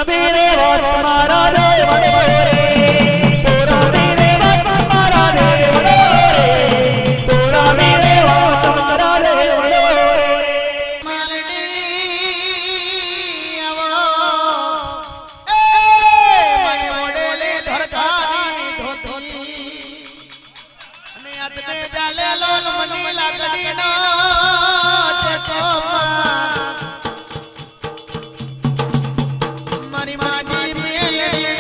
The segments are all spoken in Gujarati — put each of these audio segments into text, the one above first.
વીરે વાત મારા દેવનો રે તોરા વીરે વાત મારા દેવનો રે તોરા વીરે વાત મારા દેવનો રે માલડી આવો એ મય મોડેલે ધરકાની ધોતી અને આદમે જાલે લોલ મની લાકડીનો ટેકો મારી માજી મેલડી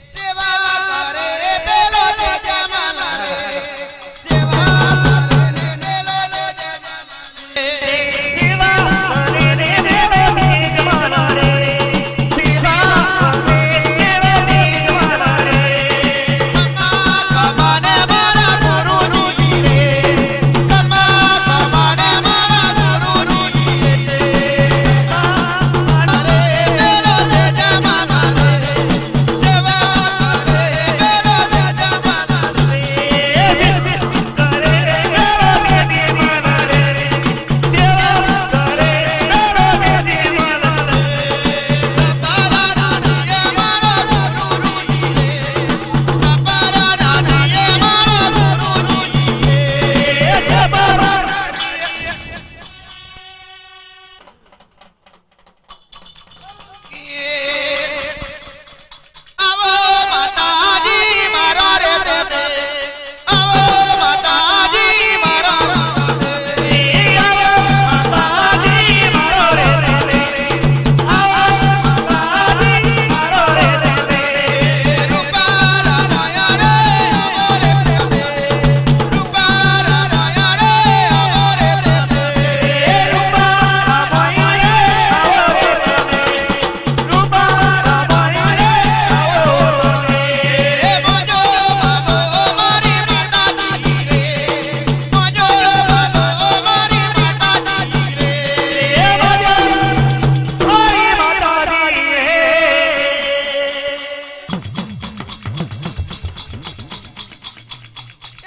સેવા કરે બેલો ને જમાલા રે સેવા કરે ને બેલો ને જમાલા રે સેવા કરે ને મેળો મેઘમાલા રે સેવા કરે મેળો મેઘમાલા રે કમા કમાને મારા ગુરુજી રે કમા કમાને મારા ગુરુજી રે અરે બેલો ને જમાલા રે સેવા કરે બેલો ને જમાલા રે કરે મેળો મેઘમાલા રે સેવા કરે મેળો મેઘમાલા રે સપરા નાનીએ મારા ગુરુજી રે સપરા નાનીએ મારા ગુરુજી રે આવો માતાજી મારો રે દેવે આવો માતાજી મારો રે માતાજી મારો રે દેવે આવો માતાજી મારો રે દેવે રૂપારા નાયા રે આવો રે દેવે રૂપારા નાયા રે આવો રે દેવે રૂપા રામાય રે આવો રે દેવે રૂપા રામાય રે આવો રે એ મોજો માલો મારી માતાજી રે મોજો માલો મારી માતાજી રે એ મજા મારી માતાજી રે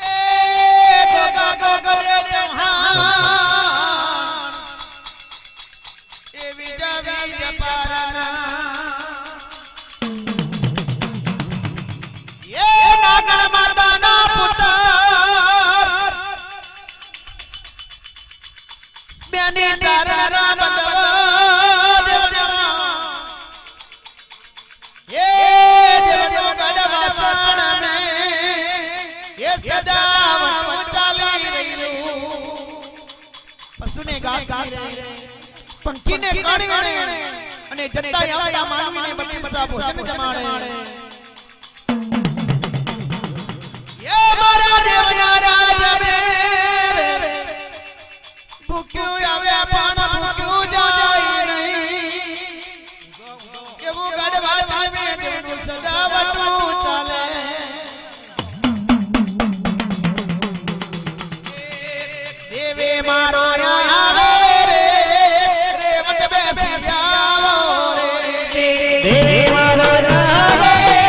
એ ગોગા ગોગલે ચૌહાણ એ વિજા વીજ પારના એ નાગણ માતાના પુત્ર બેની ચારણ રામ દેવના એ દેવનો ગઢ વાસણ મે એ સદાવન ચાલી રહ્યું પશુને ઘાસ ખાઈ પંખીને કણ વીણે અને જતા આવતા માનવીને બત્રીસા ભોજન જમાડે એ મારા દેવના રાજ મેર ભૂખ્યું આવે પણ ભૂખ્યું જાય નહીં એવું ગઢ વાંચ મે દેવનું સદાવટું ચાલે દેવે મારો આવે રે રેવત બેસી આવો રે દેવા આવે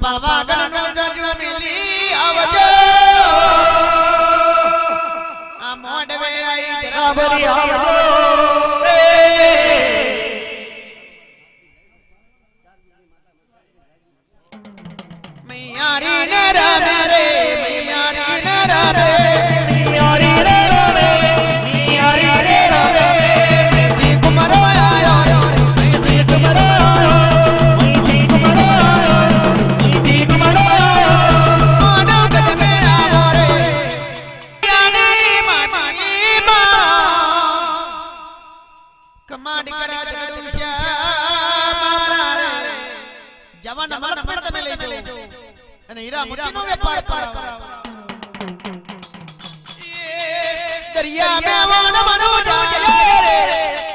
બાપા વાગણનું જજુ મિલી આવજો આ મોડવે આઈ જરા બરી આવજો મૈયારી ને રામે રે મૈયારી ને રામે મિયારી રે રમે મિયારી રે રમે દી કુમારો આયો દી કુમારો દી કુમારો દી કુમારો મોડો કદમે આવો રે યાની માટી મારા કમાડ કરા જગડુશા મારા રે જવાન મલક પર તમે લઈ જાઓ અને હીરા મોતીનો વેપાર કરાવો દરિયા મે વાણ મનુ જાય રે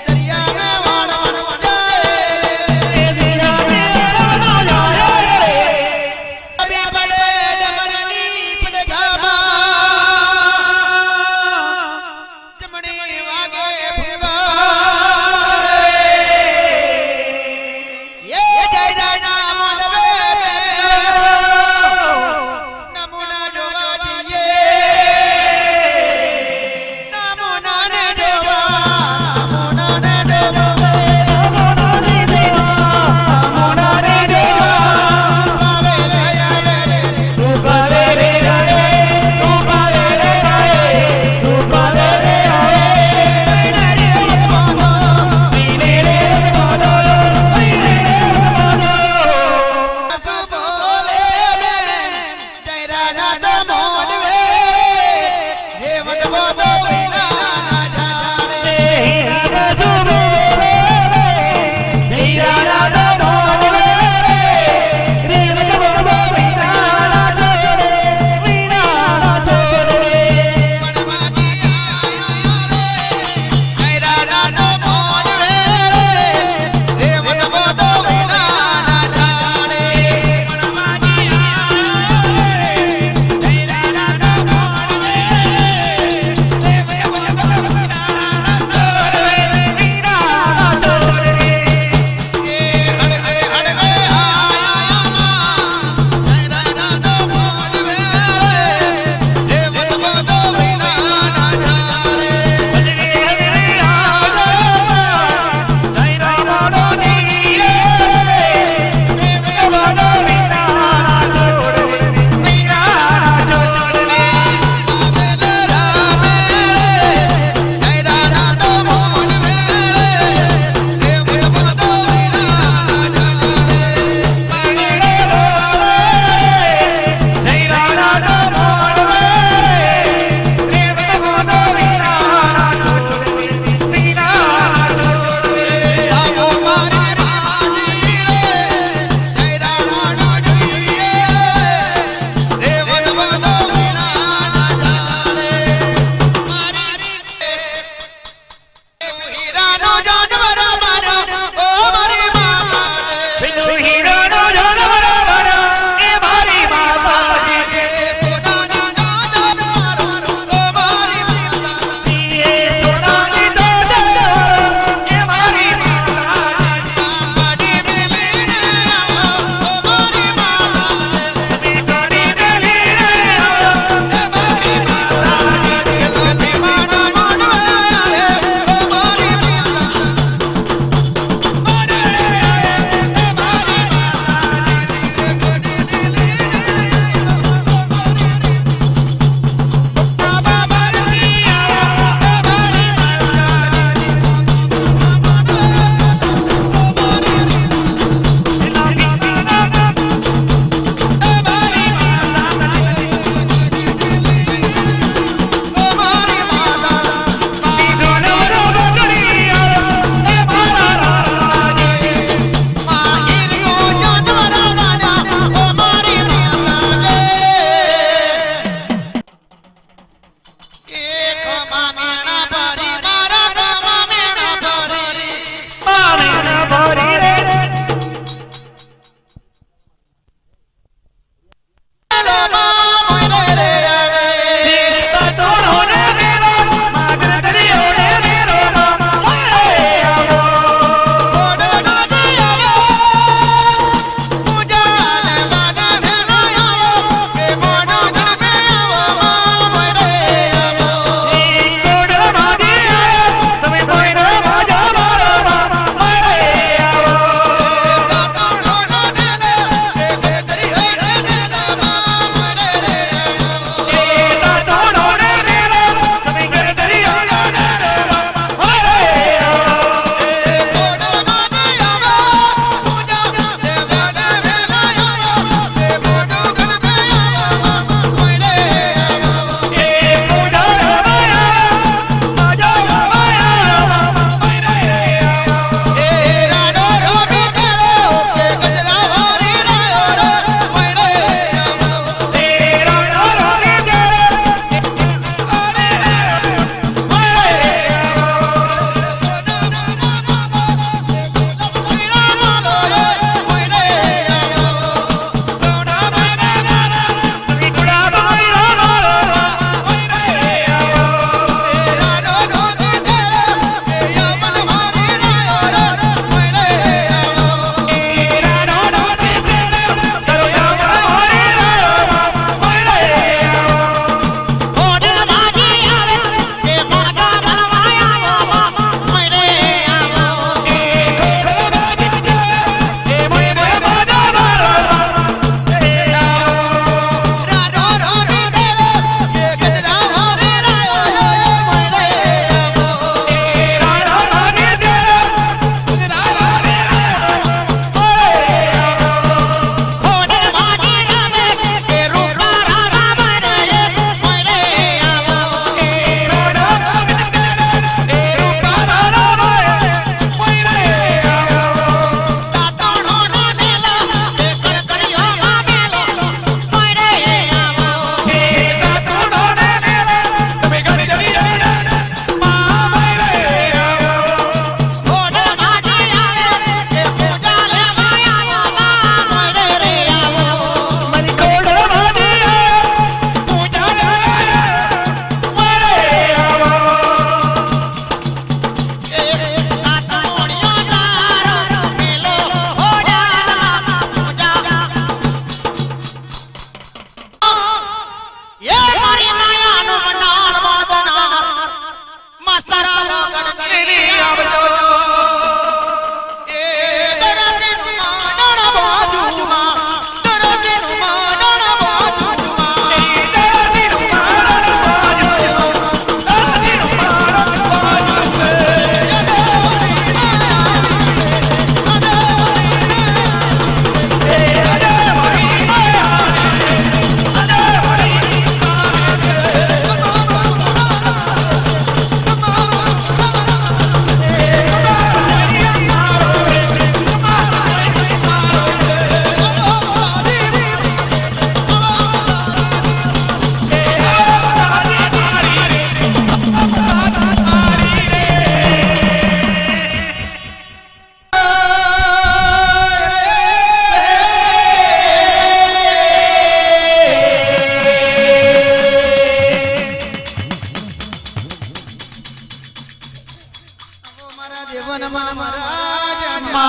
દરિયા મે વાણ મનુ જાય રે દિયા મે રમનો જાય રે અબી બડે ડમરની પડઘામાં જમણી વાગે ભૂંગા રે એ જયરાના મોડવે મે નમૂના જોવા જઈએ નમૂના ને જોવા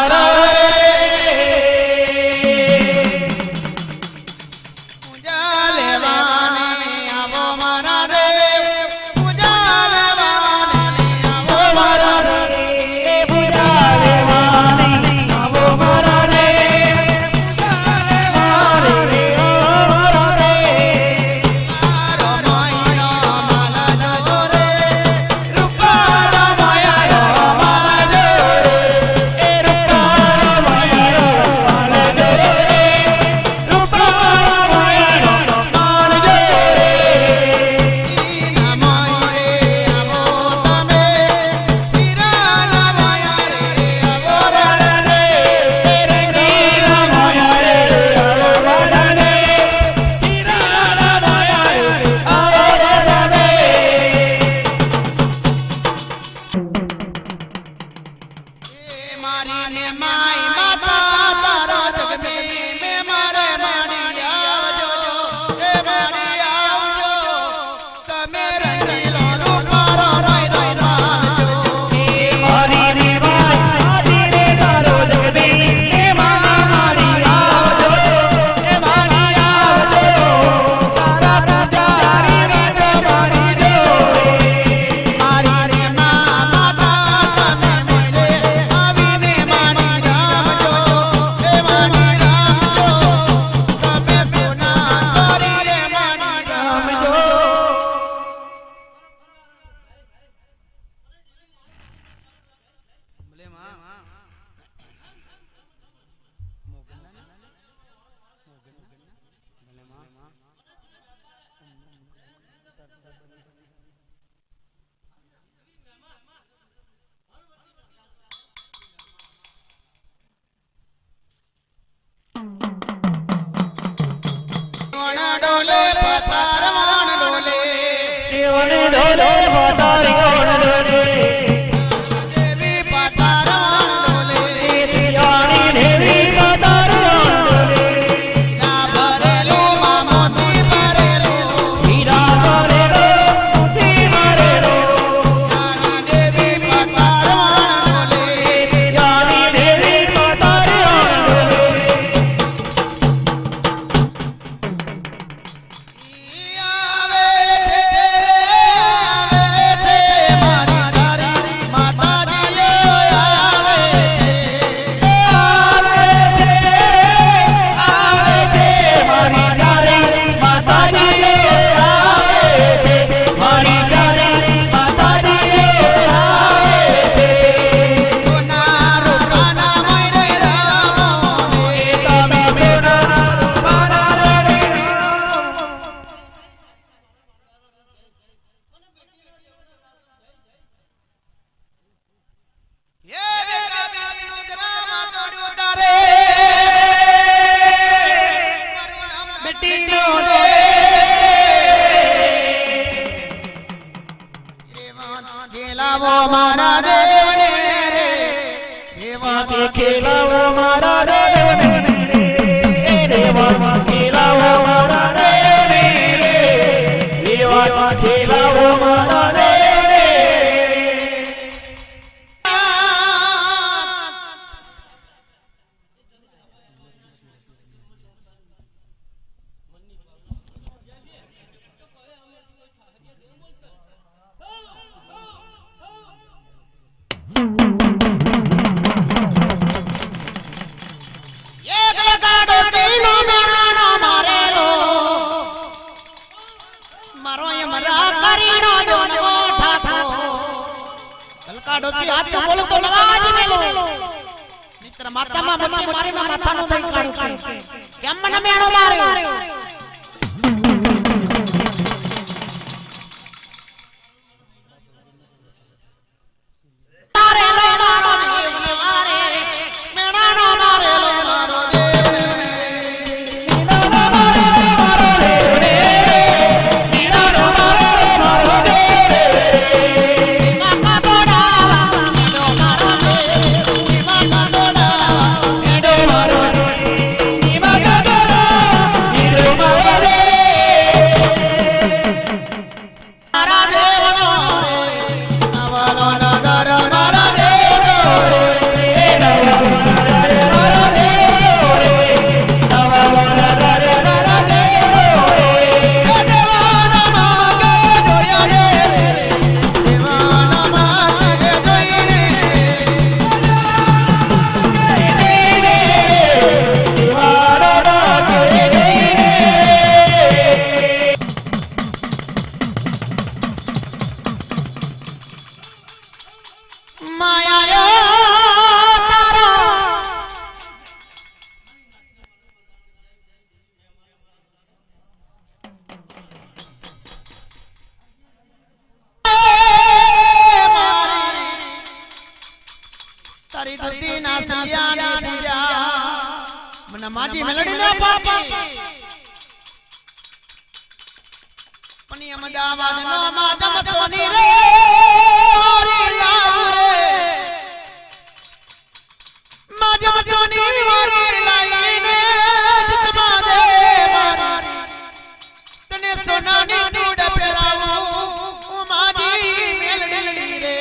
મારા પૂજા લેવાની આવો મારા દેવ પૂજા લેવાની આવો મારા દેવ પૂજા લેવાની આવો મારા રે મારો માયનો માલા જો રે રૂપારો માયનો માલા જો રે એ રૂપારો મારો માલ જો રે રૂપારો મારો માલ જો રે ઈના માયરે આવો તમે હીરાના માયા રે આવો મારા રે તેરે હીરા માયા રે આવો મારા રે હીરાના માયા રે આવો મારા રે એ મારી ને માઈ માતા તારા જગ મે મારે માડી આવજો એ માડી આવજો તમે રંગીલો રૂપારો માયનો માલજો મારી રે વાત આદી રે તારો જગદી એ મારી આવજો એ મારી આવજો તારા પૂજારી રાત મારી જો મારી રે માતા તમે મને આવીને માડી રામજો એ માડી રામજો તમે સોના કરી રે માડી રામજો ભલે માં ડોલે પતાર માણ ડોલે દેવન ઢોલે માતારી કોણ ઢોલે દેવી પતાર માણ ડોલે યાણી દેવી માતારી કોણ ઢોલે ના ભરેલું માં મોતી ભરેલું હીરા ભરેલો મોતી ભરેલો નાની દેવી પતાર માણ ડોલે યાની દેવી માતારી કોણ ઢોલે આવે છે રે આવે છે મારી તારી માતાજીઓ આવે છે આવે છે મારી જારી માતાજી આવે છે મારી જારી માતાજી આવે છે સોના રૂપાના મયરે રામો એ તમે સોના રૂપાના રે એ બેટા બેટીનું ગ્રામ તોડ્યું તારે મારું નામ બેટીનો રે રેવા ખેલાવો મારા દેવને રે રેવા કે ખેલાવો મારા દેવને રે રેવા ખેલાવો મારા દેવને રે રેવા ખેલાવો મારા દેવને એક લગાડો ચીનો મેણાનો મારેલો મારો યમરા કરીનો જવનવો ઠાકો કલકાડો થી હાથ બોલું તો નવાજ મેલો મિત્ર માતામાં મોતી મારીના માથાનો થઈ કાઢું કેમ મને મેણો માર્યો મારેલો મારો દેવને મારે મેણાનો મારેલો મારો દેવને નીલાનો મારો દેવને નીલાનો મારો દેવને માકા બોડાવા નો મારો દેવ માકા બોડાવા નીડો મારો નીમા ગગનો નીડો મારો અને માજી મેલડી ના પાકી પણ અમદાવાદ નો માધમ સોની રે ઓરી લાવ રે માધમ સોની ઓરી લાઈને જિતમા દે મારી તને સોનાની ચૂડ પહેરાવું માજી મેલડી રે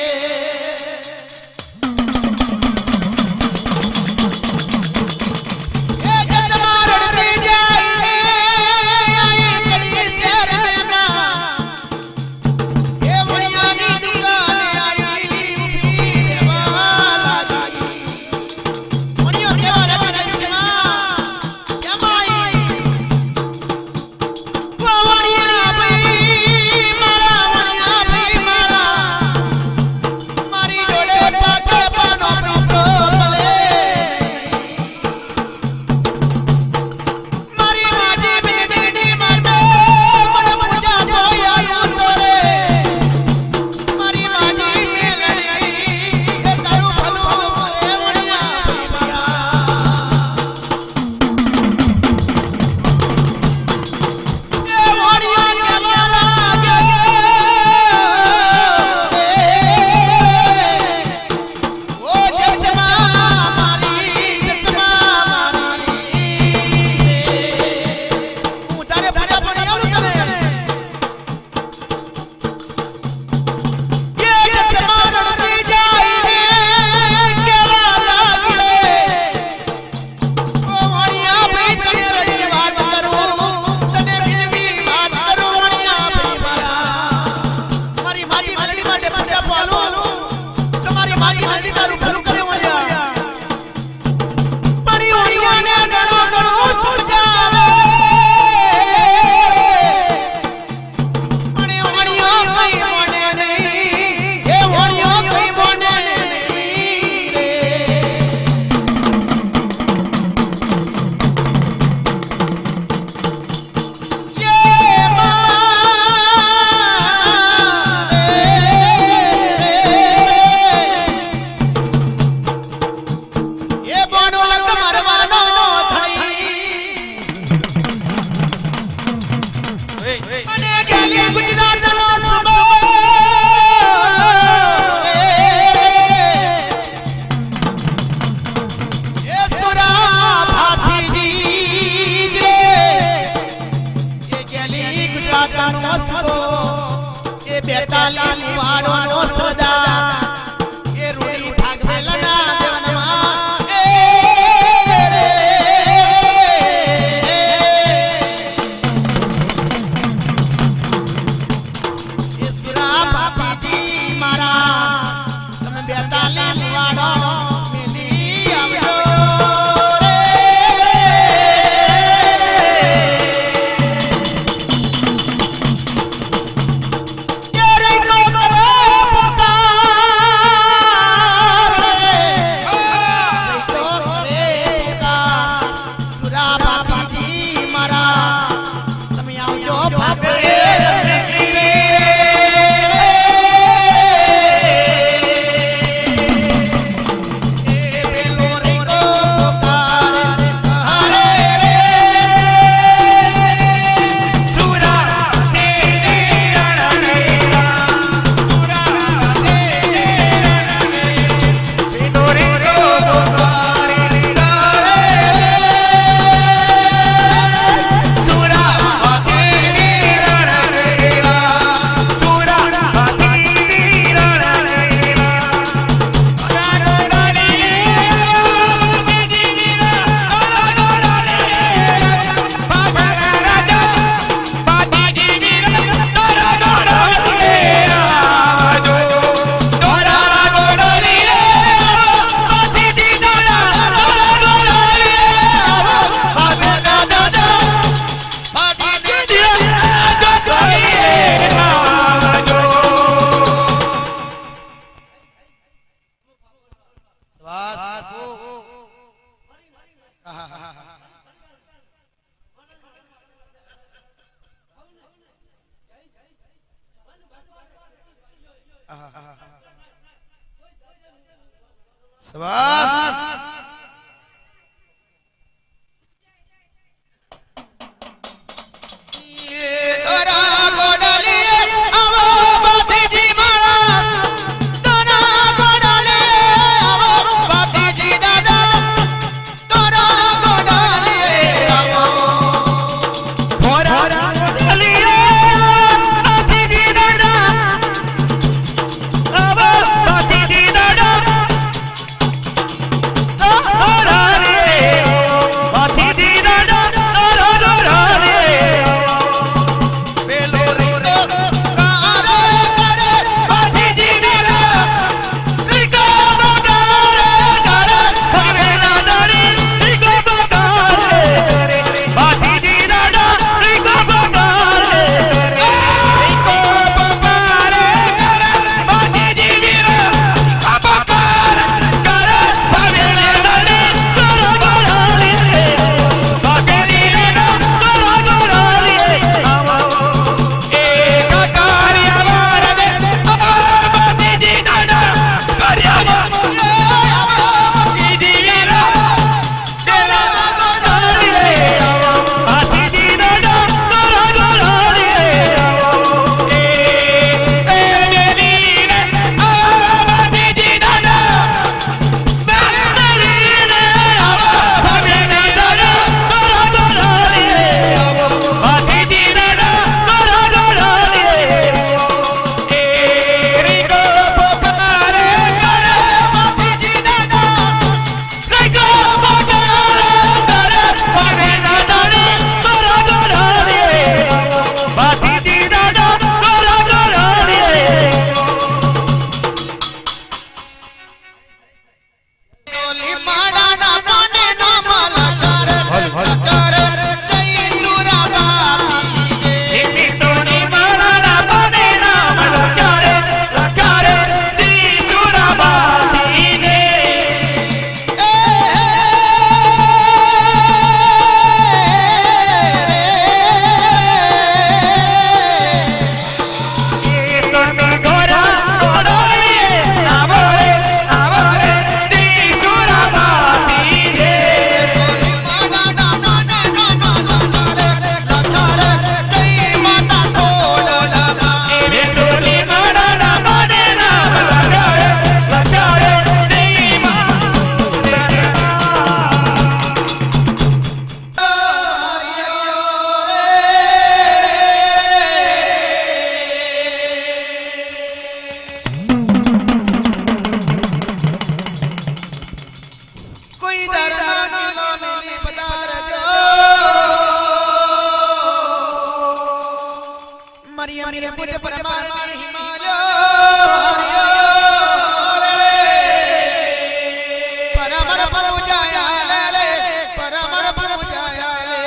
શાબાશ મીરે પૂજ પરમાર હિમાલય પરમર પૂજાયા લે પરમર પૂજાયા લે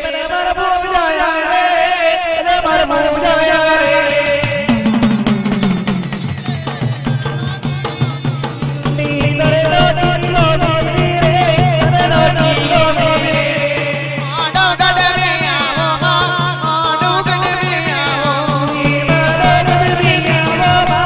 પરમર પૂજાયા રે પરમર પૂજાયા રે નીતરે નોતી ગોમી રે તને નોતી ગોમી રે આડો ગડમે આવો આડો ગડમે આવો ઈ માડો ગડમી આવો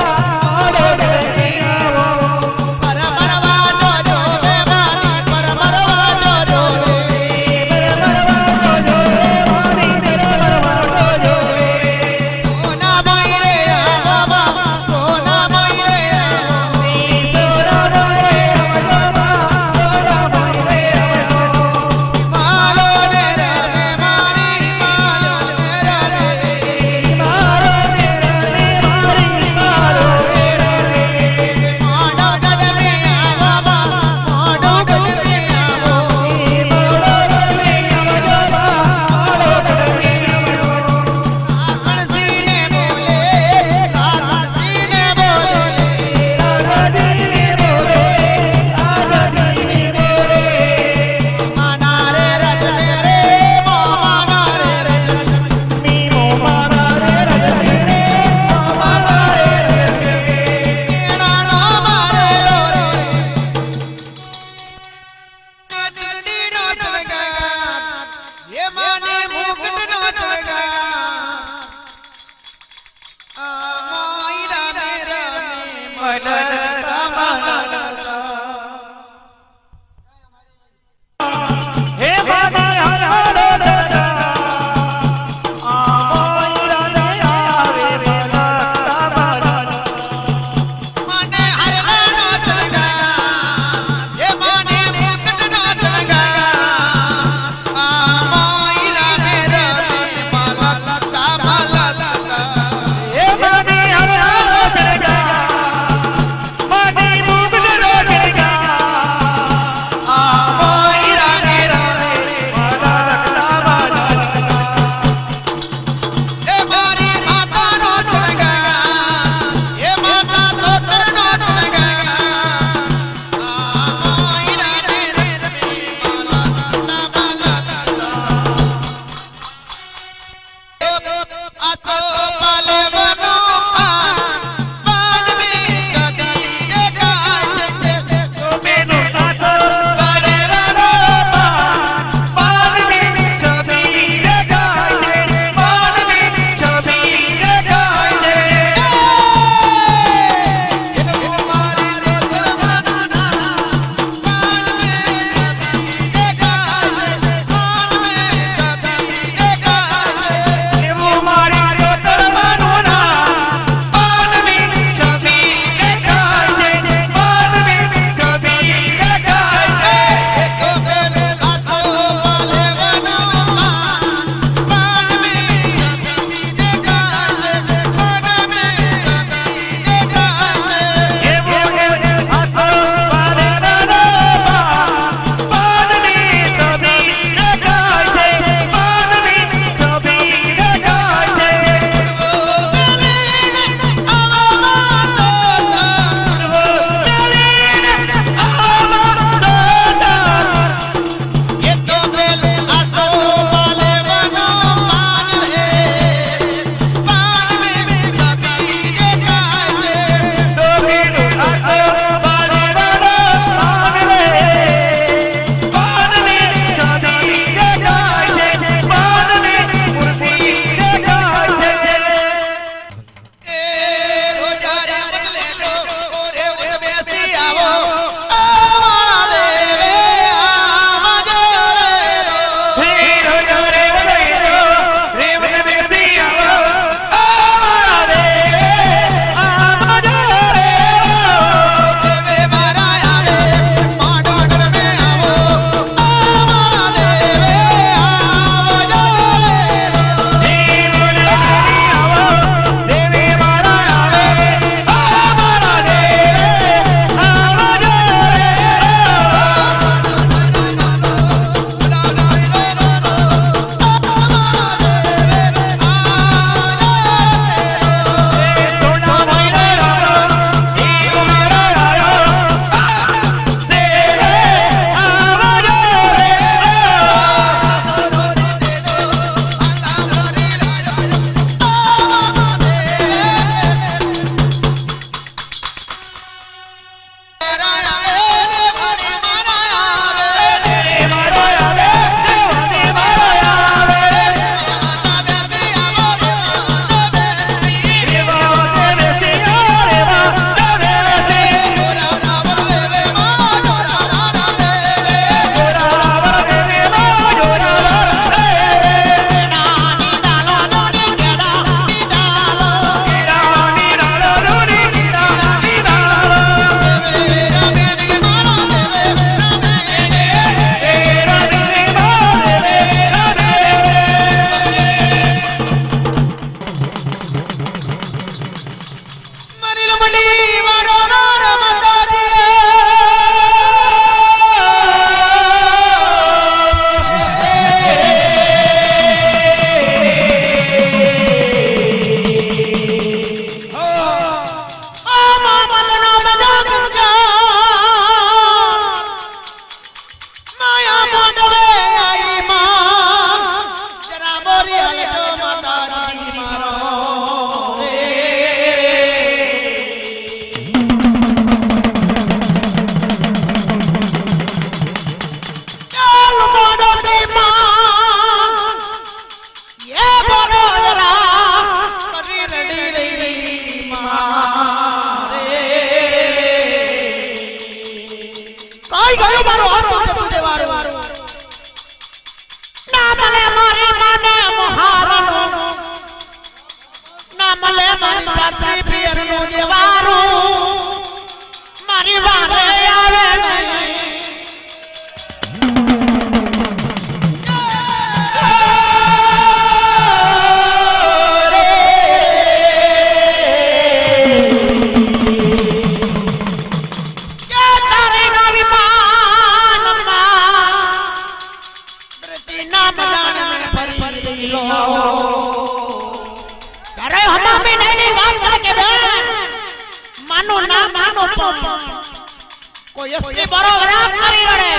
કોઈ સ્ત્રી બરોબર કરી રડે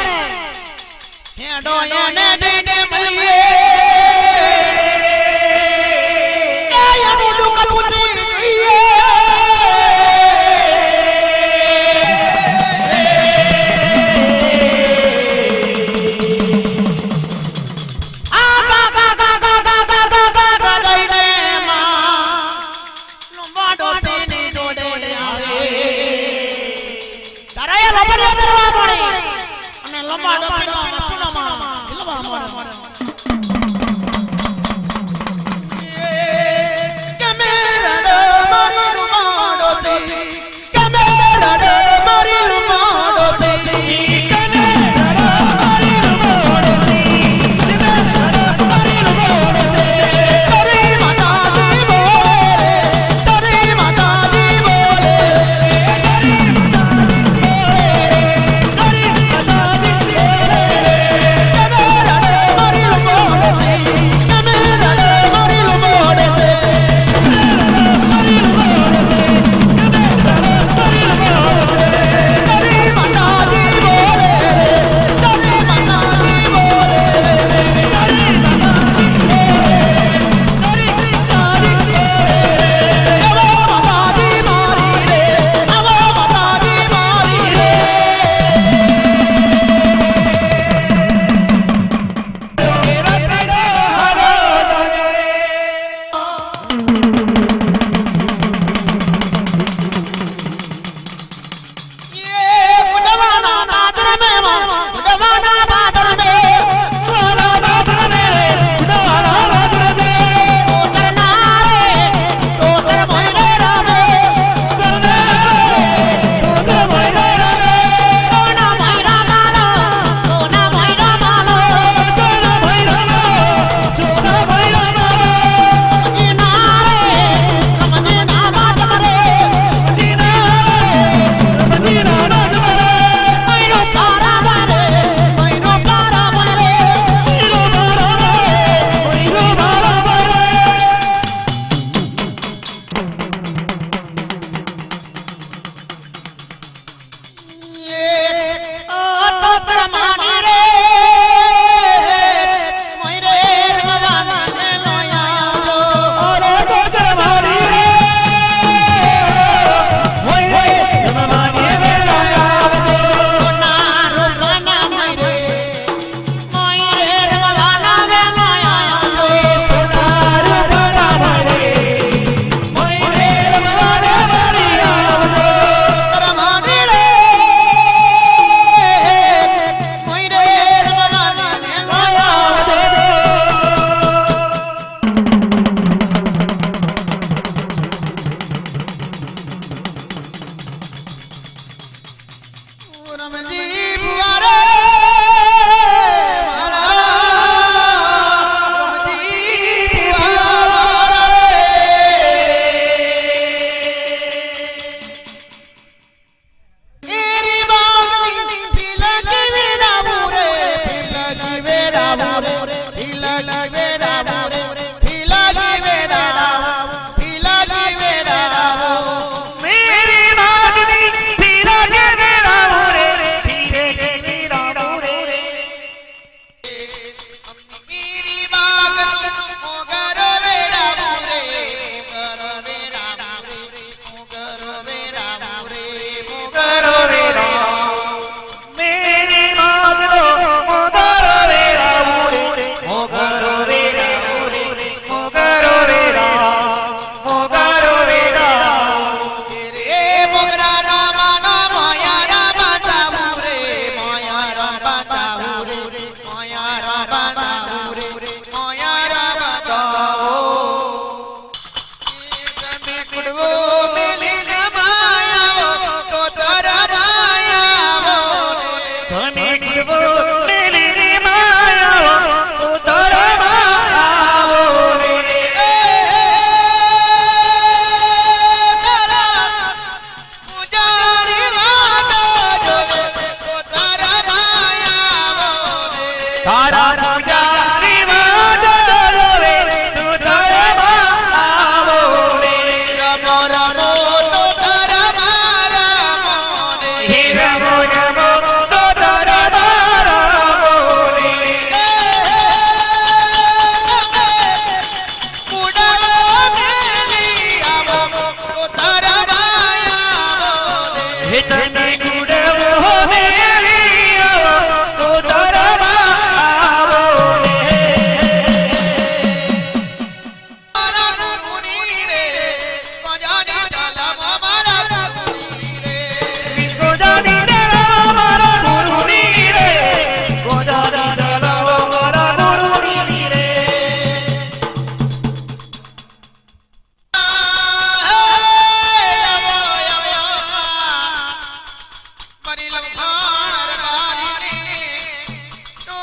હેડો એને દઈને મળીએ એનું દુઃખ પૂછી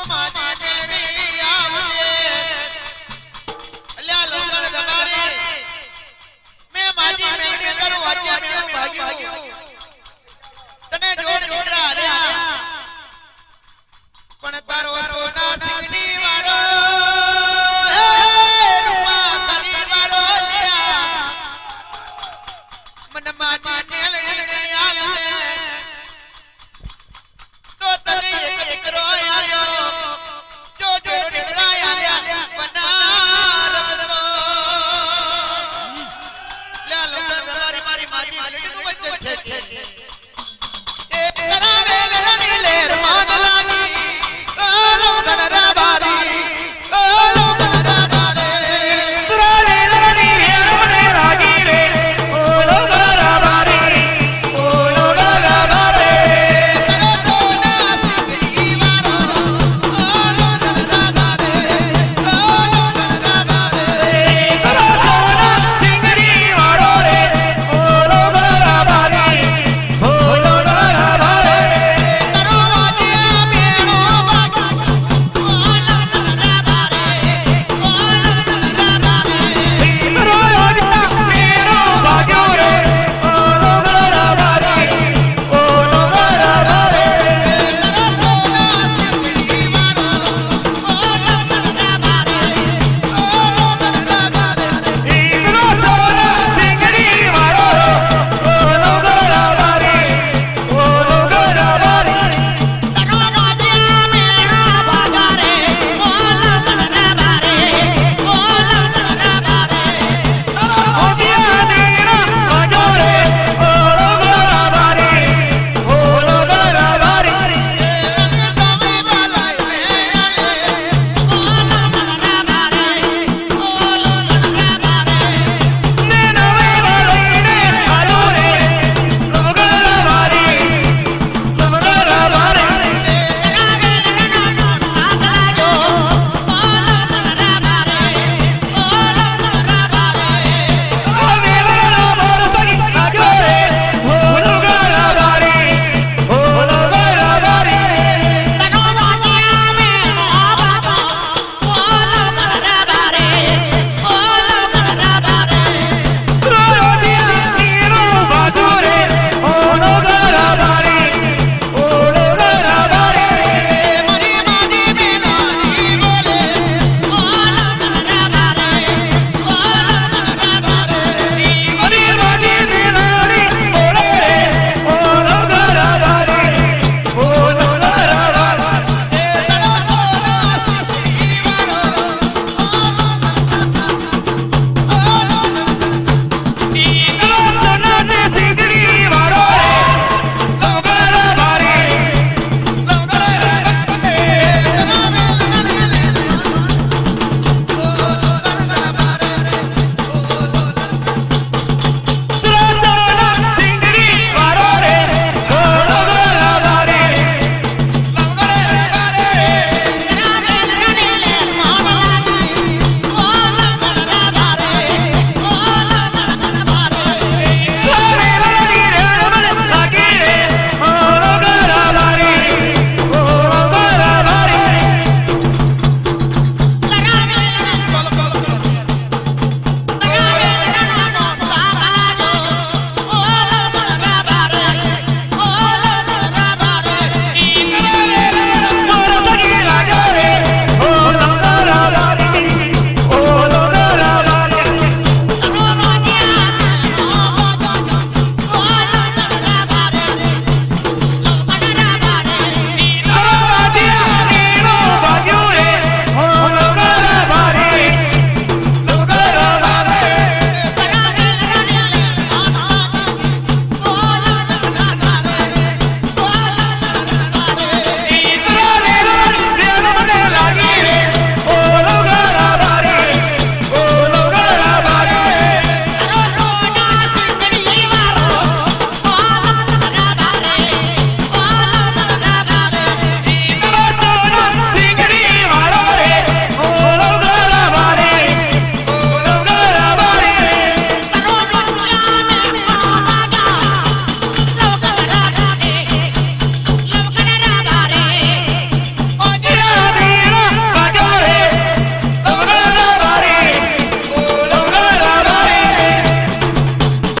માજી મેલડી આવજે અલ્યા લંગર દબારે મે માજી મેલડી કરું આજે મેળું ભાગ્યું તને જોડ દીકરા આલ્યા પણ તારો સોના